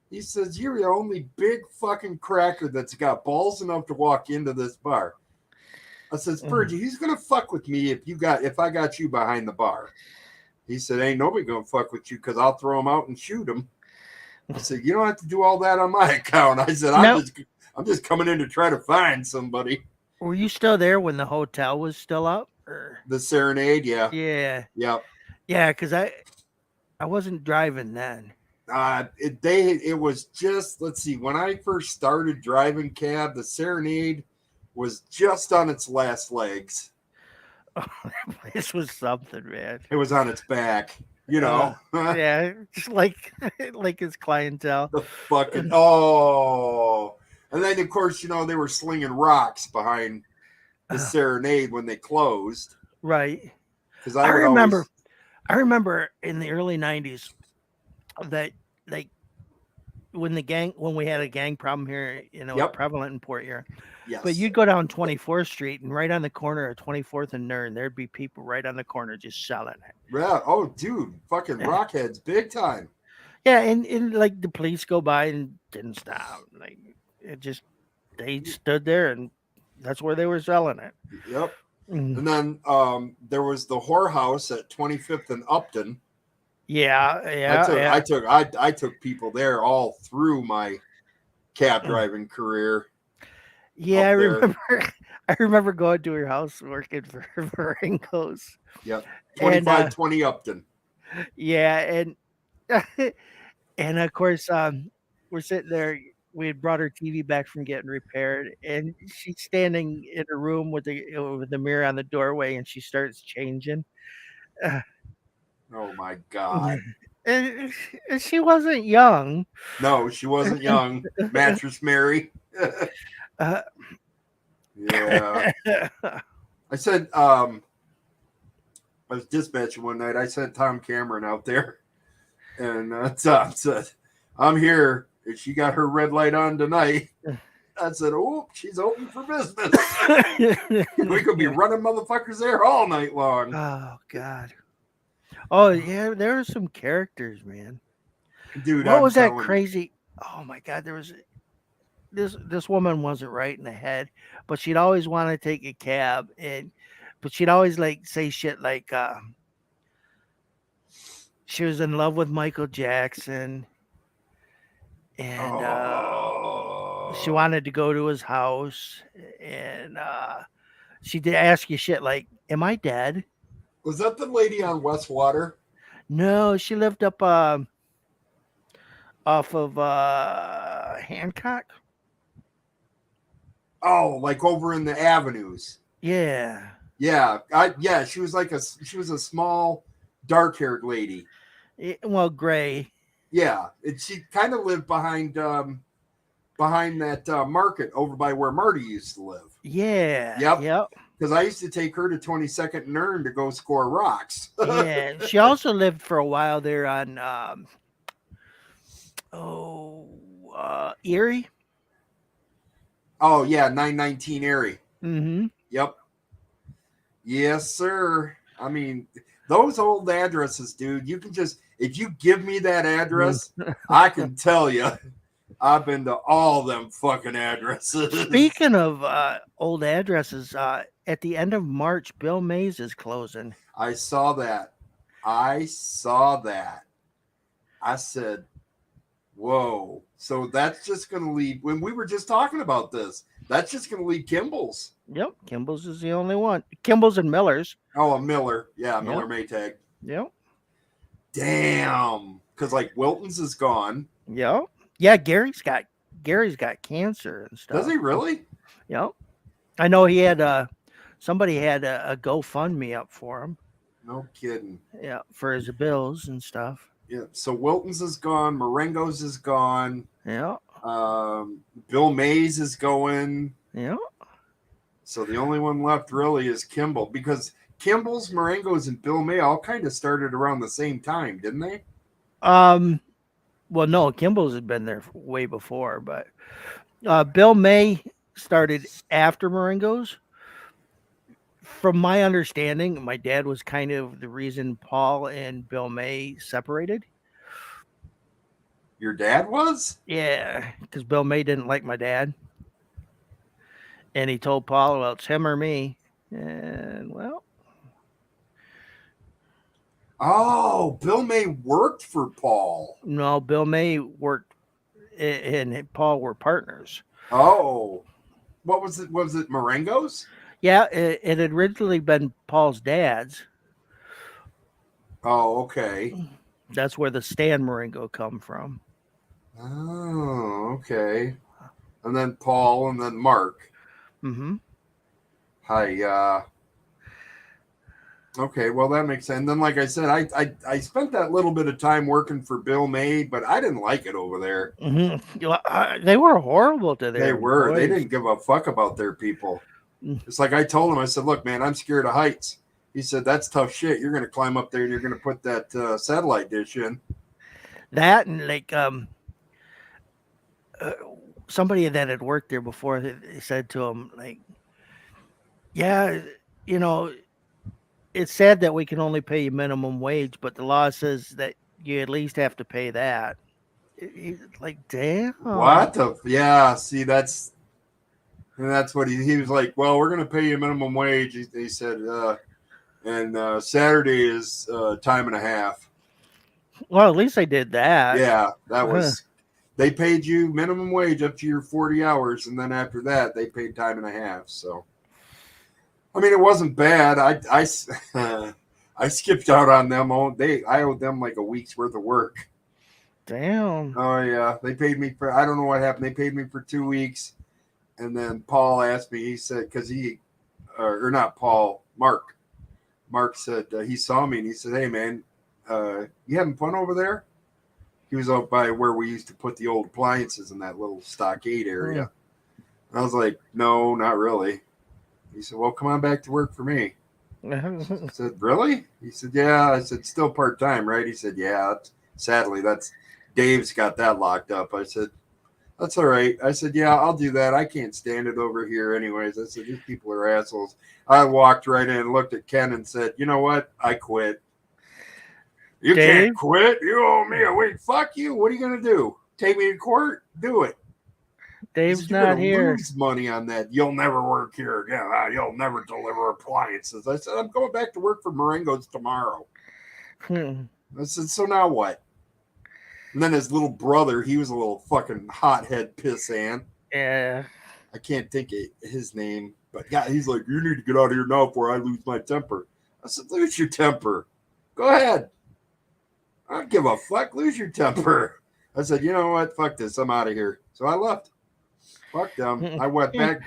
He says, you're the only big fucking cracker that's got balls enough to walk into this bar. I said, Spurgy, he's gonna fuck with me if I got you behind the bar. He said, ain't nobody gonna fuck with you because I'll throw him out and shoot him. I said, you don't have to do all that on my account. I said, I'm just coming in to try to find somebody. Were you still there when the hotel was still up? Or? The Serenade, yeah. Yeah. Yep. Yeah, because I wasn't driving then. It was just, let's see, when I first started driving cab, the Serenade was just on its last legs. Oh, this was something, man. It was on its back. You know, Yeah, just like his clientele. the fucking oh, and then of course they were slinging rocks behind the serenade when they closed Right. because I I would remember always. I remember in the early 90s that like when we had a gang problem here, it was Yep. prevalent in Port Huron. But Yes. you'd go down 24th Street and right on the corner of 24th and Nern, there'd be people right on the corner just selling Yeah. Oh, dude, fucking it. rockheads, big time. Yeah, and like the police go by and didn't stop. Like it just they stood there and that's where they were selling it. Yep. Mm. And then there was the whorehouse at 25th and Upton. Yeah, I yeah, took I yeah. took I took people there all through my cab driving career Yeah, I up there. remember I remember going to her house working for Ringo's. Yep. And 2520 Upton. yeah, and and of course we're sitting there. We had brought her TV back from getting repaired, and she's standing in her room with the mirror on the doorway, and she starts changing. Oh my God. And she wasn't young. No, she wasn't young. Mattress Mary. Uh, Yeah. I said, I was dispatching one night. I sent Tom Cameron out there, and Tom said, "I'm here. And she got her red light on tonight." I said, "Oh, she's open for business. We could be running motherfuckers there all night long." oh God. Oh yeah, there were some characters, man. Dude, What I'm was that telling you. crazy? Oh my God, there was this woman wasn't right in the head, but she'd always want to take a cab, but she'd always like say shit like she was in love with Michael Jackson and she Oh, wanted to go to his house and she did ask you shit like, "Am I dead?" was that the lady on Westwater? No, she lived up off of Hancock. Oh, like over in the avenues. Yeah. Yeah, she was a small, dark-haired lady. Well, gray. Yeah, she kind of lived behind that market over by where Marty used to live. Yeah. Yep, Yep. because I used to take her to 22nd and Earn to go score rocks. Yeah. She also lived for a while there on oh Erie. Oh yeah, 919 Erie. Mm-hmm. Yep. Yes, sir. I mean, those old addresses, dude. You can just if you give me that address, I can tell you. I've been to all them fucking addresses. Speaking of old addresses, at the end of March, Bill Mays is closing. I saw that. I saw that. I said, whoa. So that's just going to leave. When we were just talking about this, that's just going to leave Kimball's. Yep, Kimball's is the only one. Kimball's and Miller's. Oh, a Miller. Yeah, Yep. Miller Maytag. Yep. Damn. Because like Wilton's is gone. Yep. Yeah, Gary's got cancer and stuff. Does he really? Yep. I know he had somebody had a GoFundMe up for him. No kidding. Yeah, for his bills and stuff. Yeah. So Wilton's is gone. Marengo's is gone. Yeah. Bill Mays is going. Yeah. So the only one left really is Kimball because Kimball's, Marengo's, and Bill May all kind of started around the same time, didn't they? Well, no, Kimball's had been there way before, but Bill May started after Marengo's. From my understanding, my dad was kind of the reason Paul and Bill May separated. Your dad was? Yeah, because Bill May didn't like my dad. And he told Paul, well, it's him or me. And, well. Oh, Bill May worked for Paul. No, Bill May worked and Paul were partners. Oh. What was it? Was it Marengo's? Yeah, it had originally been Paul's dad's. Oh, okay. That's where the Stan Marengo come from. Oh, okay. And then Paul and then Mark. Mm-hmm. Hi, Okay, well that makes sense. And then, like I said, I spent that little bit of time working for Bill May, but I didn't like it over there. They were horrible to They their were. They employees. didn't give a fuck about their people. It's like I told him. I said, "Look, man, I'm scared of heights." He said, "That's tough shit. You're going to climb up there and you're going to put that satellite dish in." That and like uh, somebody that had worked there before, they said to him like, "Yeah, you know, it's sad that we can only pay you minimum wage, but the law says that you at least have to pay that." He's like, damn. What the? Yeah. See, that's what he was like. Well, we're going to pay you minimum wage. He said, and Saturday is time and a half. Well, at least they did that. Yeah, that was. They paid you minimum wage up to your 40 hours, and then after that, they paid time and a half. So, I mean, it wasn't bad. I skipped out on them all day. I owed them like a week's worth of work. Damn. Oh yeah, they paid me for. I don't know what happened. They paid me for 2 weeks, and then Paul asked me. He said because or not Paul, Mark. Mark said he saw me and he said, "Hey man, you having fun over there?" He was out by where we used to put the old appliances in that little stockade area. And I was like, "No, not really." He said, "Well, come on back to work for me." I said, "Really?" He said, "Yeah." I said, "Still part time, right?" He said, "Yeah." Sadly, that's Dave's got that locked up. I said, "That's all right." I said, "Yeah, I'll do that. I can't stand it over here, anyways." I said, "These people are assholes." I walked right in, looked at Ken, and said, "You know what? I quit." "You Dave? can't quit. You owe me a week." "Fuck you. What are you gonna do? Take me to court? Do it." He said, Dave's "You're not gonna here. lose money on that. You'll never work here again. You'll never deliver appliances." I said, "I'm going back to work for Marengo's tomorrow." I said, "So now what?" And then his little brother, he was a little fucking hothead pissant. Yeah. I can't think of his name, but yeah, he's like, "You need to get out of here now before I lose my temper." I said, "Lose your temper. Go ahead. I don't give a fuck. Lose your temper." I said, "You know what? Fuck this. I'm out of here." So I left. Fuck them. I went back.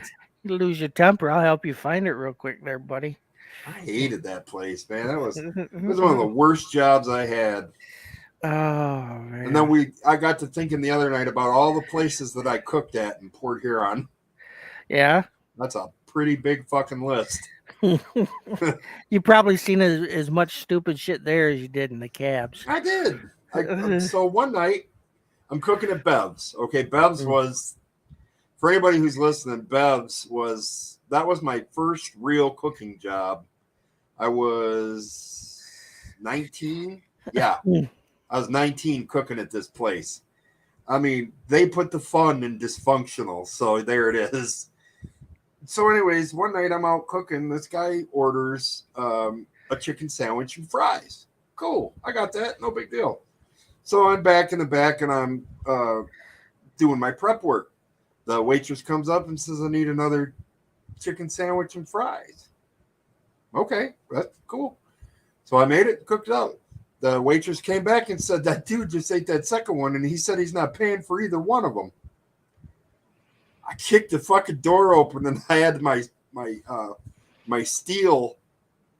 You lose your temper. I'll help you find it real quick there, buddy. I hated that place, man. It was one of the worst jobs I had. Oh And then man. I got to thinking the other night about all the places that I cooked at in Port Huron. Yeah. That's a pretty big fucking list. You probably seen as much stupid shit there as you did in the cabs. I did. So one night I'm cooking at Bev's. Okay, Bev's was, for anybody who's listening, Bev's was, that was my first real cooking job. I was 19. Yeah, I was 19 cooking at this place. I mean, they put the fun in dysfunctional, so there it is. So, anyways, one night I'm out cooking. This guy orders a chicken sandwich and fries. Cool, I got that. No big deal. So I'm back in the back and I'm doing my prep work. The waitress comes up and says, "I need another chicken sandwich and fries." Okay, that's cool. So I made it, cooked it up. The waitress came back and said, "That dude just ate that second one, and he said he's not paying for either one of them." I kicked the fucking door open, and I had my steel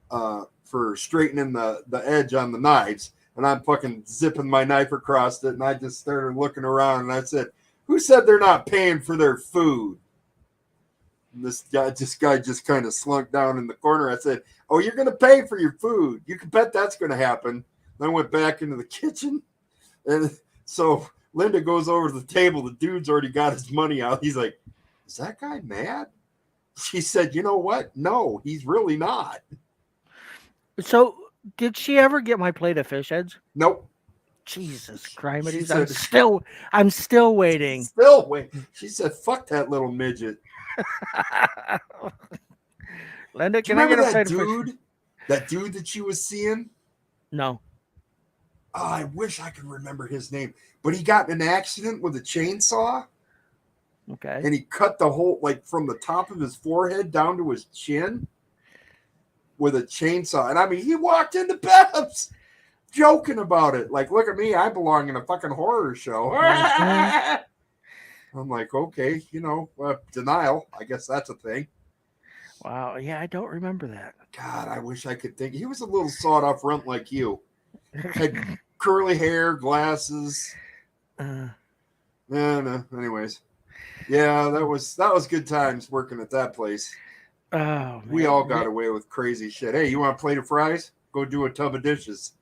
for straightening the edge on the knives, and I'm fucking zipping my knife across it, and I just started looking around, and I said, "Who said they're not paying for their food?" And this guy just kind of slunk down in the corner. I said, "Oh, you're going to pay for your food. You can bet that's going to happen." Then I went back into the kitchen. And so Linda goes over to the table. The dude's already got his money out. He's like, "Is that guy mad?" She said, "You know what? No, he's really not." So, did she ever get my plate of fish heads? Nope. Jesus She Christ! said, I'm still waiting. "Still wait." She said, "Fuck that little midget." Linda, Do you can I remember get a that plate of fish? dude? That dude that you was seeing? No. Oh, I wish I could remember his name. But he got in an accident with a chainsaw. Okay. And he cut the whole, like from the top of his forehead down to his chin with a chainsaw. And I mean, he walked into Bev's joking about it. Like, "Look at me. I belong in a fucking horror show." I'm like, okay, denial. I guess that's a thing. Wow. Yeah, I don't remember that. God, I wish I could think. He was a little sawed off runt like you. Had curly hair, glasses. uh, Yeah, no. Anyways, yeah, that was good times working at that place. oh We all man. got away with crazy shit. Hey, you want a plate of fries? Go do a tub of dishes.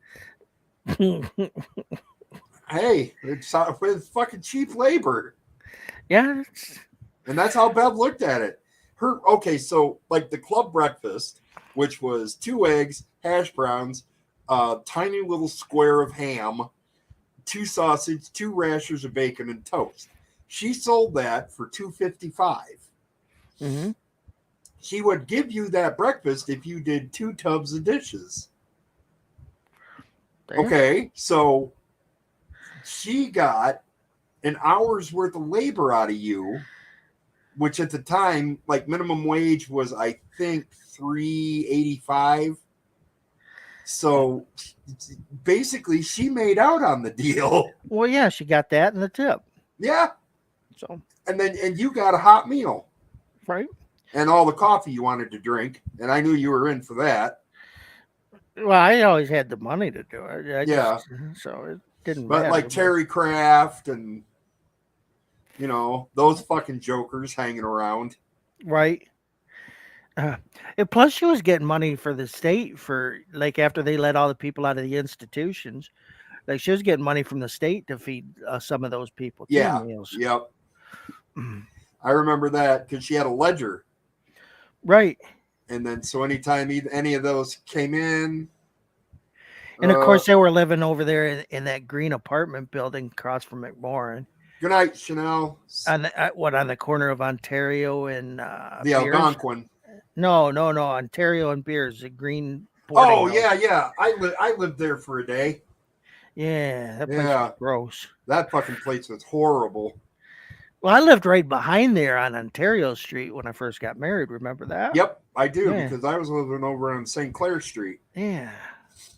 Hey, it's with fucking cheap labor. Yeah. And that's how Bev looked at it. Okay, so like the club breakfast, which was 2 eggs, hash browns, a tiny little square of ham, 2 sausage, 2 rashers of bacon, and toast. She sold that for $2.55. Mm-hmm. She would give you that breakfast if you did 2 tubs of dishes. There. Okay, so she got an hour's worth of labor out of you, which at the time, like minimum wage was, I think, $3.85. So basically, she made out on the deal. Well, yeah, she got that in the tip. Yeah, So and you got a hot meal right. and all the coffee you wanted to drink, and I knew you were in for that. Well, I always had the money to do it. I just Yeah, so it didn't but like matter. Terry Kraft and those fucking jokers hanging around. Right. Uh, and plus, she was getting money for the state for like after they let all the people out of the institutions. Like she was getting money from the state to feed some of those people too Yeah, meals. yep. I remember that because she had a ledger. Right. And then so anytime any of those came in, And of course, they were living over there in that green apartment building across from McMorrin. good night, Chanel. On on the corner of Ontario and The Beers? Algonquin. No, Ontario and Beers, the green boarding Oh house. yeah. I lived there for a day. Yeah, that place was Yeah, gross. that fucking place was horrible. Well, I lived right behind there on Ontario Street when I first got married. Remember that? Yep, I do Yeah, because I was living over on St. Clair Street. yeah.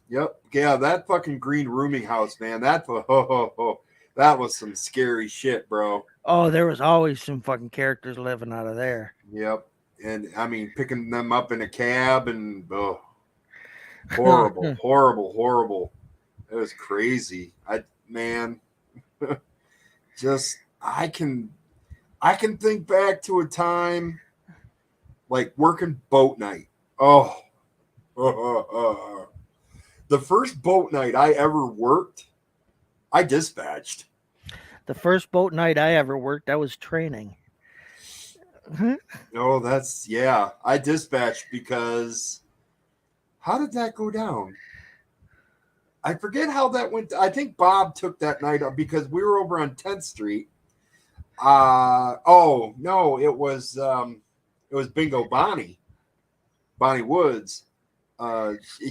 Yep, yeah, that fucking green rooming house, man. That was some scary shit, bro. Oh, there was always some fucking characters living out of there. Yep, and I mean picking them up in a cab and horrible, horrible, horrible. It was crazy. Man, just I can think back to a time like working boat night. Oh, the first boat night I ever worked, I dispatched. The first boat night I ever worked, I was training. Oh, yeah. I dispatched because how did that go down? I forget how that went. I think Bob took that night up because we were over on 10th Street. Oh no, it was Bingo Bonnie Woods.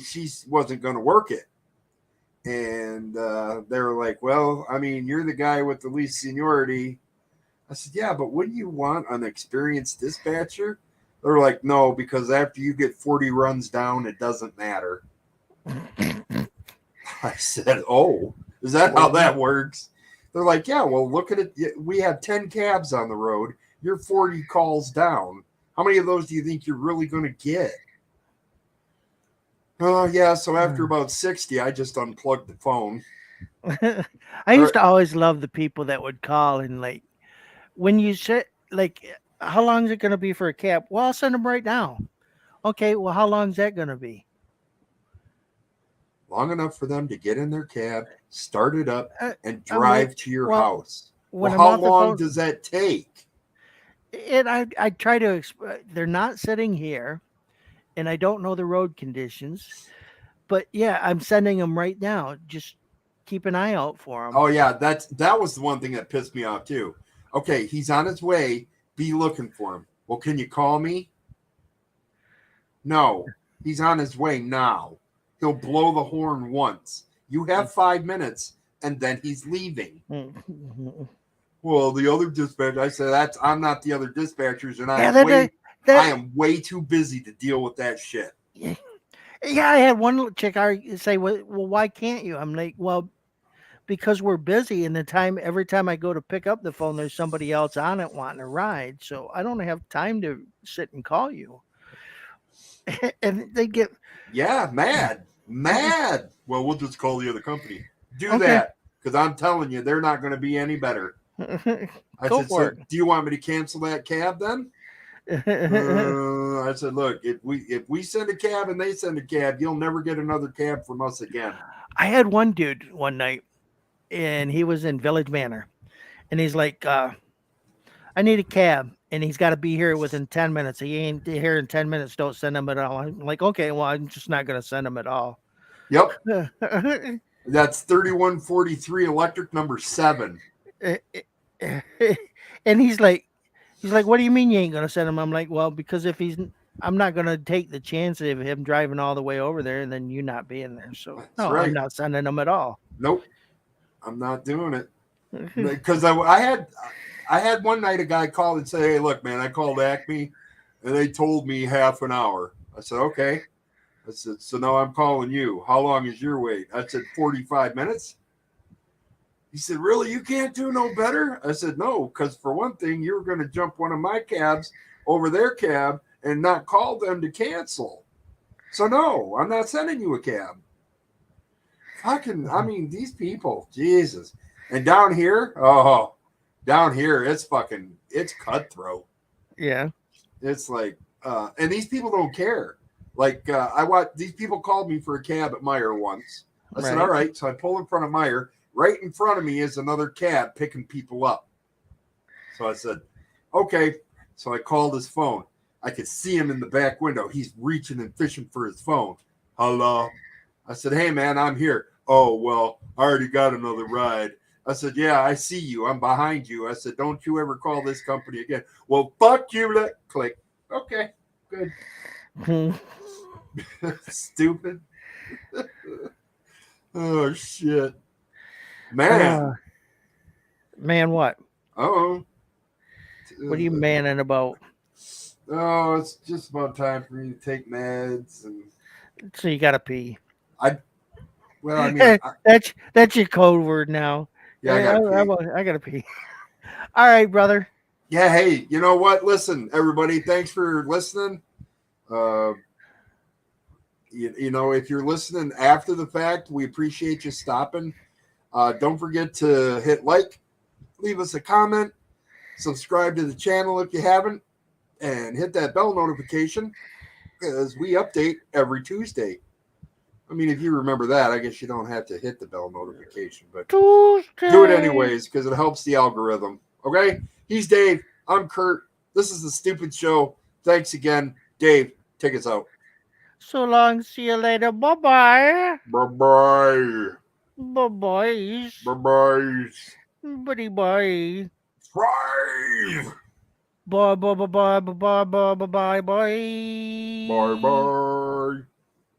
She wasn't going to work it, and they were like, "Well, I mean, you're the guy with the least seniority." I said, "Yeah, but wouldn't you want an experienced dispatcher?" They're like, "No, because after you get 40 runs down, it doesn't matter." I said, "Oh, is that how that works?" They're like, "Yeah, well, look at it. We have 10 cabs on the road. You're 40 calls down. How many of those do you think you're really going to get?" Oh, yeah. So after about 60, I just unplugged the phone. I used to always love the people that would call and like when you said like how long is it going to be for a cab? Well, I'll send them right now. Okay, well, how long is that going to be? Long enough for them to get in their cab, start it up, and I'm like, drive to your well, house. when Well, I'm how off the long phone, does that take? and I try to. They're not sitting here, and I don't know the road conditions. But yeah, I'm sending them right now. Just keep an eye out for them. Oh yeah, that was the one thing that pissed me off too. Okay, he's on his way. Be looking for him. Well, can you call me? No, he's on his way now. He'll blow the horn once. You have 5 minutes, and then he's leaving. Well, the other dispatcher, I said, I'm not the other dispatchers, and I am way too busy to deal with that shit. Yeah, I had one chick say, well, why can't you? I'm like, well, because we're busy, and every time I go to pick up the phone, there's somebody else on it wanting a ride, so I don't have time to sit and call you. and they get Yeah, mad. Well, we'll just call the other company. Do okay. that because I'm telling you, they're not going to be any better. I Go said, for so do you want me to cancel that cab then? it. I said, look, if we send a cab and they send a cab, you'll never get another cab from us again. I had one dude one night, and he was in Village Manor, and he's like, "I need a cab." And he's got to be here within 10 minutes. He ain't here in 10 minutes. Don't send him at all. I'm like, okay, well, I'm just not going to send him at all. Yep, that's 3143 electric number 7. And he's like, what do you mean you ain't gonna send him? I'm like, well, because if I'm not gonna take the chance of him driving all the way over there and then you not being there. So That's no, I'm right. not sending him at all. Nope, I'm not doing it because I had one night a guy call and say, hey, look, man, I called Acme and they told me half an hour. I said, okay. I said, so now I'm calling you. How long is your wait? I said, 45 minutes. He said, really? You can't do no better? I said, no, because for one thing, you're going to jump one of my cabs over their cab and not call them to cancel. So, no, I'm not sending you a cab. Fucking, I mean, these people, Jesus. And down here, it's cutthroat. Yeah. It's like, and these people don't care. Like, these people called me for a cab at Meyer once. I said, all right. So I pull in front of Meyer. Right in front of me is another cab picking people up. So I said, okay. So I called his phone. I could see him in the back window. He's reaching and fishing for his phone. Hello. I said, hey, man, I'm here. Oh, well, I already got another ride. I said, yeah, I see you. I'm behind you. I said, don't you ever call this company again. Well, fuck you. Click. Okay, good. Stupid. Oh, shit. Man. Man, what? Oh. What are you manning about? Oh, it's just about time for me to take meds and. So you gotta pee. I mean, That's your code word now. yeah, I gotta pee. I gotta pee. All right, brother. Yeah, hey, you know what? Listen, everybody, thanks for listening. You know, if you're listening after the fact, we appreciate you stopping. Don't forget to hit like, leave us a comment, subscribe to the channel if you haven't, and hit that bell notification because we update every Tuesday. I mean, if you remember that, I guess you don't have to hit the bell notification, but Tuesday. do it anyways because it helps the algorithm. Okay? He's Dave. I'm Kurt. This is The Stupid Show. Thanks again. Dave, take us out. So long. See you later. Bye-bye. Bye-bye. Bye-bye. Bye-bye. Bye-bye. Thrive. Bye-bye-bye-bye-bye-bye-bye-bye. Bye-bye.